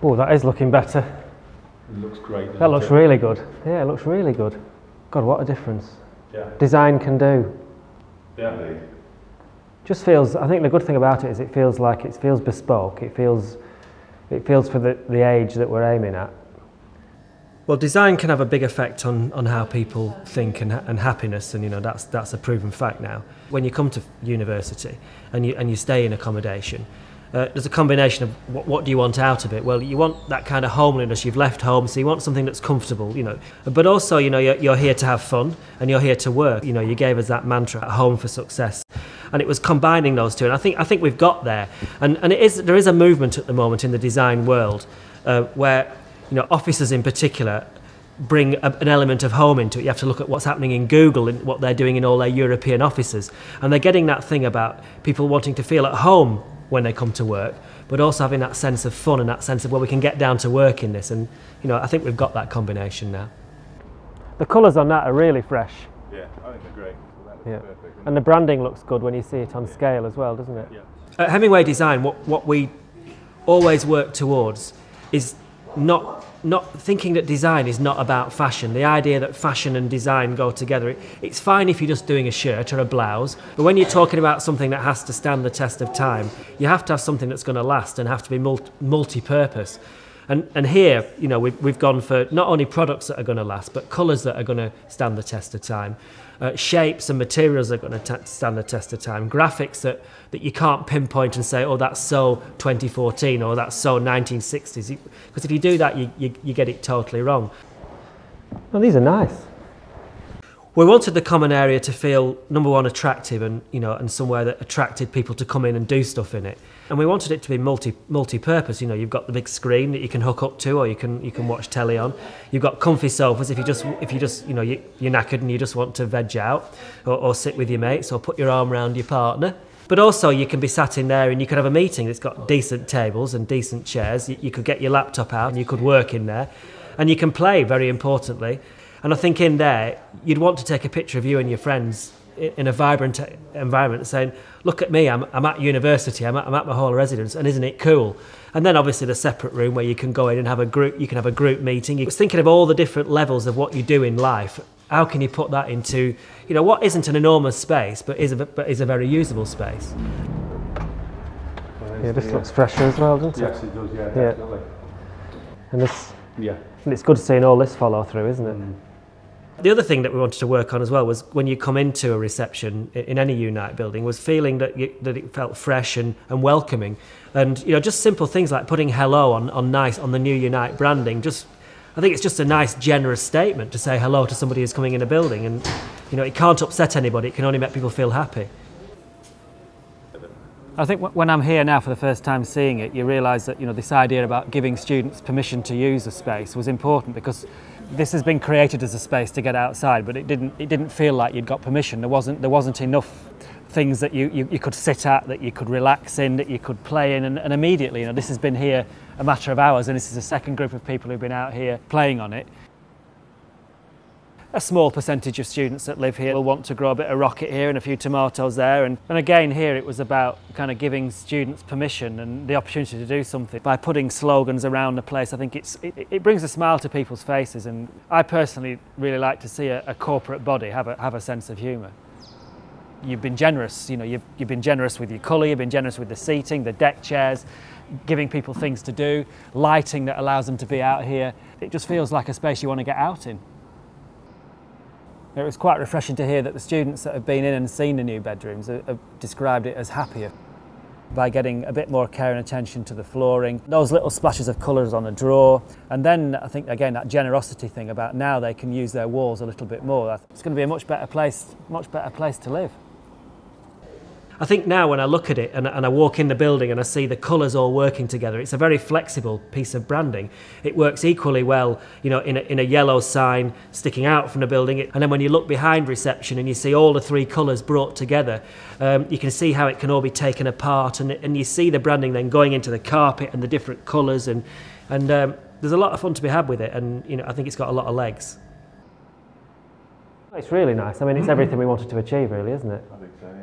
Oh, that is looking better. It looks great. That looks really good. Yeah, it looks really good. God, what a difference. Yeah. Design can do. Yeah. Just feels, I think the good thing about it is it feels bespoke. It feels for the age that we're aiming at. Well, design can have a big effect on how people think and happiness, and that's a proven fact now. When you come to university and you stay in accommodation, there's a combination of what do you want out of it? Well, you want that kind of homeliness. You've left home, so you want something that's comfortable, But also, you're here to have fun and you're here to work. You gave us that mantra, at home for success, and it was combining those two. And I think we've got there. And there is a movement at the moment in the design world where officers in particular bring an element of home into it. You have to look at what's happening in Google and what they're doing in all their European offices, and they're getting that thing about people wanting to feel at home when they come to work, but also having that sense of fun and that sense of, well, we can get down to work in this. And I think we've got that combination now. The colours on that are really fresh. Yeah, I think they're great. Yeah. Perfect. And the branding looks good when you see it on scale as well, doesn't it? Yeah. At Hemmingway Design, what we always work towards is not thinking that design is not about fashion. The idea that fashion and design go together, it's fine if you're just doing a shirt or a blouse, but when you're talking about something that has to stand the test of time, you have to have something that's going to last and have to be multi-purpose. And here, we've gone for not only products that are going to last, but colours that are going to stand the test of time. Shapes and materials that are going to stand the test of time. Graphics that you can't pinpoint and say, oh, that's so 2014 or that's so 1960s. Because if you do that, you get it totally wrong. Oh, these are nice. We wanted the common area to feel, number one, attractive and somewhere that attracted people to come in and do stuff in it. And we wanted it to be multi-purpose. You've got the big screen that you can hook up to, or you can watch telly on. You've got comfy sofas if you just you're knackered and you just want to veg out, or sit with your mates, or put your arm around your partner. But also you can be sat in there and you could have a meeting that's got decent tables and decent chairs. You could get your laptop out and you could work in there, and you can play, very importantly. And I think in there you'd want to take a picture of you and your friends in a vibrant environment, saying, look at me, I'm at university, I'm at my hall of residence, and isn't it cool? And then obviously the separate room where you can go in and have a group meeting. I was thinking of all the different levels of what you do in life. How can you put that into what isn't an enormous space but is a very usable space? Yeah, this looks fresher as well, doesn't it? Yes, it does, yeah, definitely. And it's good seeing all this follow through, isn't it? The other thing that we wanted to work on as well was when you come into a reception in any Unite building was feeling that it felt fresh and welcoming, and just simple things like putting hello on the new Unite branding. I think it's just a nice generous statement to say hello to somebody who's coming in a building, and it can't upset anybody. It can only make people feel happy. I think when I'm here now for the first time seeing it, you realise that this idea about giving students permission to use a space was important, because this has been created as a space to get outside, but it didn't feel like you'd got permission. There wasn't enough things that you could sit at, that you could relax in, that you could play in, and immediately, this has been here a matter of hours, and this is the second group of people who've been out here playing on it. A small percentage of students that live here will want to grow a bit of rocket here and a few tomatoes there, and again here it was about kind of giving students permission and the opportunity to do something. By putting slogans around the place, I think it brings a smile to people's faces, and I personally really like to see a corporate body have a sense of humour. You've been generous, you've been generous with your colour, you've been generous with the seating, the deck chairs, giving people things to do, lighting that allows them to be out here. It just feels like a space you want to get out in. It was quite refreshing to hear that the students that have been in and seen the new bedrooms have described it as happier by getting a bit more care and attention to the flooring, those little splashes of colours on the drawer, and then I think again that generosity thing about now they can use their walls a little bit more. It's going to be a much better place to live. I think now when I look at it and I walk in the building and I see the colours all working together, it's a very flexible piece of branding. It works equally well, in a yellow sign sticking out from the building. And then when you look behind reception and you see all the three colours brought together, you can see how it can all be taken apart, and you see the branding then going into the carpet and the different colours, and there's a lot of fun to be had with it, and I think it's got a lot of legs. It's really nice. I mean, it's everything we wanted to achieve, really, isn't it? I think so, yeah.